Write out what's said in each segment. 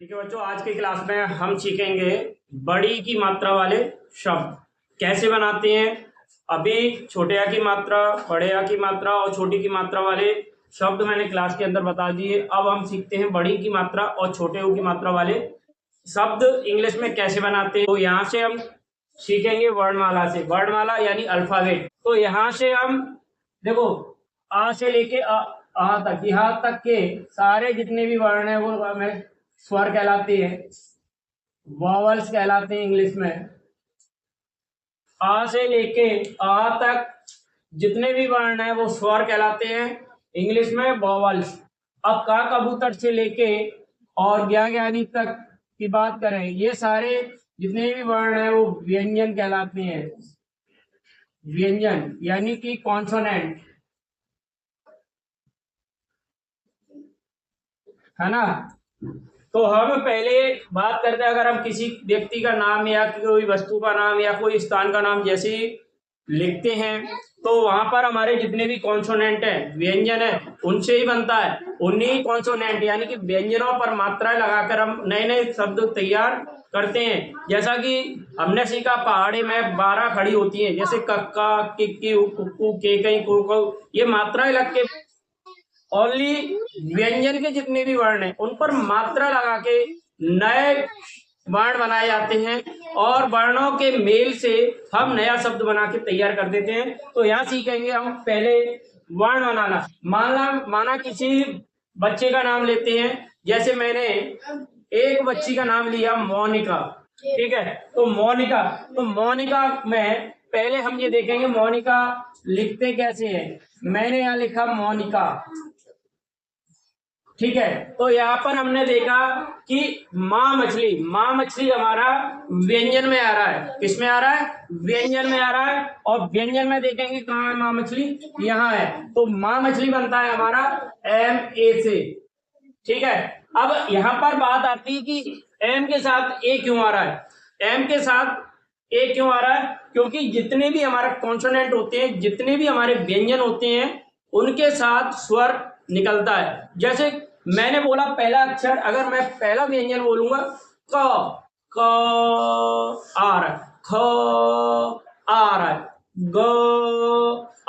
ठीक है बच्चों, आज की क्लास में हम सीखेंगे बड़ी की मात्रा वाले शब्द कैसे बनाते हैं। अभी छोटे आ की मात्रा, बड़े आ की मात्रा और छोटी की मात्रा वाले शब्द मैंने क्लास के अंदर बता दिए। अब हम सीखते हैं बड़ी की मात्रा और छोटे ऊ की मात्रा वाले शब्द इंग्लिश में कैसे बनाते हैं। तो यहाँ से हम सीखेंगे वर्णमाला से, वर्णमाला यानी अल्फाबेट। तो यहाँ से हम देखो आ से लेके आ तक, यहाँ तक के सारे जितने भी वर्ण है वो हमें स्वर कहलाते हैं, वॉवल्स कहलाते हैं इंग्लिश में। आ से लेके आ तक जितने भी वर्ण है वो स्वर कहलाते हैं इंग्लिश में, वॉवल्स। अब का कबूतर से लेके और ज्ञानी तक की बात करें, ये सारे जितने भी वर्ण है वो व्यंजन कहलाते हैं। व्यंजन यानी कि कॉन्सोनेंट, है ना। तो हम पहले बात करते हैं, अगर हम किसी व्यक्ति का नाम या कोई वस्तु का नाम या कोई स्थान का नाम जैसे लिखते हैं तो वहां पर हमारे जितने भी कॉन्सोनेंट है, व्यंजन है, उनसे ही बनता है। उन्हीं कॉन्सोनेंट यानी कि व्यंजनों पर मात्रा लगाकर हम नए नए शब्द तैयार करते हैं। जैसा कि हमने सीखा पहाड़ी में 12 खड़ी होती हैं, जैसे कक्का, किक्की, कुक्कू, केकई, कुकू, ये मात्राएं लग के ओनली व्यंजन के जितने भी वर्ण हैं उन पर मात्रा लगा के नए वर्ण बनाए जाते हैं और वर्णों के मेल से हम नया शब्द बना के तैयार कर देते हैं। तो यहाँ सीखेंगे हम पहले वर्ण बनाना। माना किसी बच्चे का नाम लेते हैं, जैसे मैंने एक बच्ची का नाम लिया मोनिका, ठीक है। तो मोनिका में पहले हम ये देखेंगे मोनिका लिखते कैसे हैं। मैंने यहाँ लिखा मोनिका, ठीक है। तो यहाँ पर हमने देखा कि माँ मछली हमारा व्यंजन में आ रहा है। किसमें आ रहा है? व्यंजन में आ रहा है। और व्यंजन में देखेंगे कहाँ है माँ मछली, यहाँ है। तो माँ मछली बनता है हमारा MA से, ठीक है। अब यहाँ पर बात आती है कि M के साथ A क्यों आ रहा है। M के साथ A क्यों आ रहा है? क्योंकि जितने भी हमारे कॉन्सोनेंट होते हैं, जितने भी हमारे व्यंजन होते हैं, उनके साथ स्वर निकलता है। जैसे मैंने बोला पहला अक्षर, अगर मैं पहला व्यंजन बोलूंगा क आ रहा है, ख आ रहा है, ग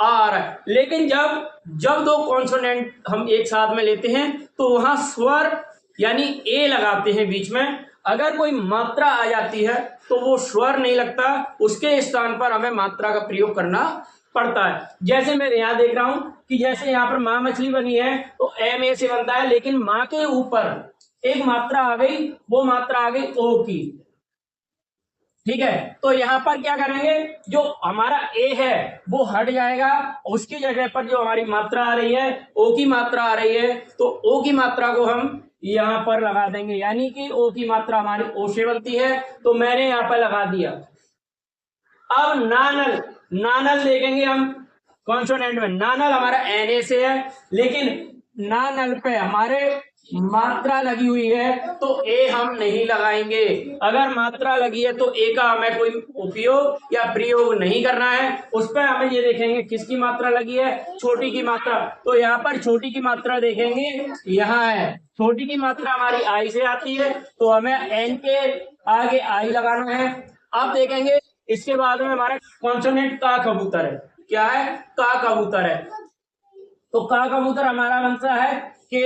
आ रहा है। लेकिन जब दो कॉन्सोनेंट हम एक साथ में लेते हैं तो वहां स्वर यानी ए लगाते हैं बीच में। अगर कोई मात्रा आ जाती है तो वो स्वर नहीं लगता, उसके स्थान पर हमें मात्रा का प्रयोग करना पड़ता है। जैसे मैं यहाँ देख रहा हूं कि जैसे यहाँ पर माँ मछली बनी है तो MA से बनता है, लेकिन माँ के ऊपर एक मात्रा आ गई, वो मात्रा आ गई ओ की, ठीक है। तो यहाँ पर क्या करेंगे, जो हमारा ए है वो हट जाएगा, उसकी जगह पर जो हमारी मात्रा आ रही है, ओ की मात्रा आ रही है, तो ओ की मात्रा को हम यहाँ पर लगा देंगे। यानी कि ओ की मात्रा हमारी ओ से बनती है, तो मैंने यहाँ पर लगा दिया। अब नानल देखेंगे हम कॉन्सोनेंट में। नानल हमारा NA से है, लेकिन नानल पे हमारे मात्रा लगी हुई है तो ए हम नहीं लगाएंगे। अगर मात्रा लगी है तो ए का हमें कोई उपयोग या प्रयोग नहीं करना है। उस पर हमें ये देखेंगे किसकी मात्रा लगी है, छोटी की मात्रा। तो यहाँ पर छोटी की मात्रा देखेंगे, यहाँ है। छोटी की मात्रा हमारी आई से आती है, तो हमें N के आगे आई लगाना है। अब देखेंगे इसके बाद में हमारा कॉन्सोनेंट का कबूतर है। क्या है? का कबूतर है। तो का कबूतर हमारा बनता है के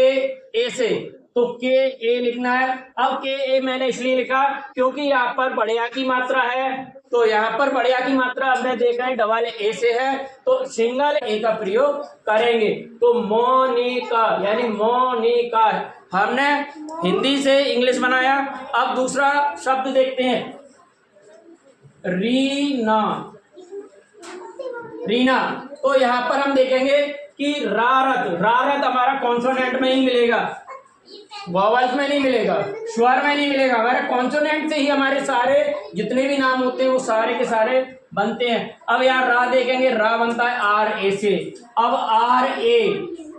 ए से, तो के ए लिखना है। अब के ए मैंने इसलिए लिखा क्योंकि यहाँ पर बढ़िया की मात्रा है, तो यहाँ पर बढ़िया की मात्रा हमने देखा है डबल ए से है, तो सिंगल ए का प्रयोग करेंगे। तो मोनिका यानी मोनिका हमने हिंदी से इंग्लिश बनाया। अब दूसरा शब्द देखते हैं, रीना। तो यहाँ पर हम देखेंगे कि रारत हमारा कॉन्सोनेंट में ही मिलेगा, वॉवल्स में नहीं मिलेगा, स्वर में नहीं मिलेगा। हमारे कॉन्सोनेंट से ही हमारे सारे जितने भी नाम होते हैं वो सारे के सारे बनते हैं। अब यहाँ रा देखेंगे, रा बनता है RA से। अब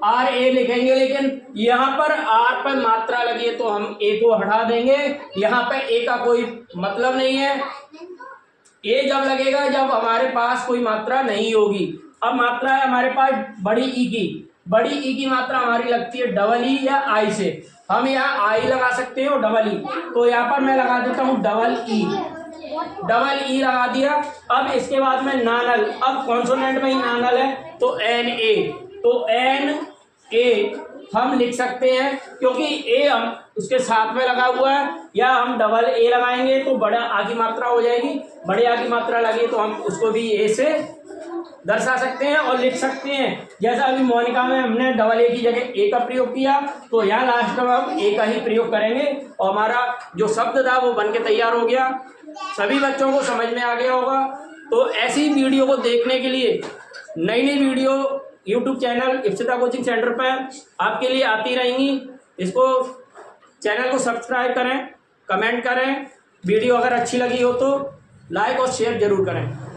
RA लिखेंगे, लेकिन यहाँ पर R पर मात्रा लगी है तो हम A को हटा देंगे। यहाँ पे A का कोई मतलब नहीं है। ए जब लगेगा जब हमारे पास कोई मात्रा नहीं होगी। अब मात्रा है हमारे पास बड़ी ई की मात्रा हमारी लगती है डबल ई या आई से। हम यहाँ आई लगा सकते हैं और डबल ई, तो यहाँ पर मैं लगा देता हूँ डबल ई लगा दिया। अब इसके बाद में नानल, अब कॉन्सोनेंट में ही नानल है तो एन ए, तो एन ए हम लिख सकते हैं क्योंकि ए हम उसके साथ में लगा हुआ है, या हम डबल ए लगाएंगे तो बड़ा आ की मात्रा हो जाएगी, बड़े आ की मात्रा लगी तो हम उसको भी ए से दर्शा सकते हैं और लिख सकते हैं। जैसा अभी मोनिका में हमने डबल ए की जगह ए का प्रयोग किया, तो यहाँ लास्ट में हम ए का ही प्रयोग करेंगे और हमारा जो शब्द था वो बन के तैयार हो गया। सभी बच्चों को समझ में आ गया होगा। तो ऐसी वीडियो को देखने के लिए नई नई video YouTube channel Ipsita coaching centre पर आपके लिए आती रहेंगी। इसको चैनल को सब्सक्राइब करें, कमेंट करें, वीडियो अगर अच्छी लगी हो तो लाइक और शेयर जरूर करें।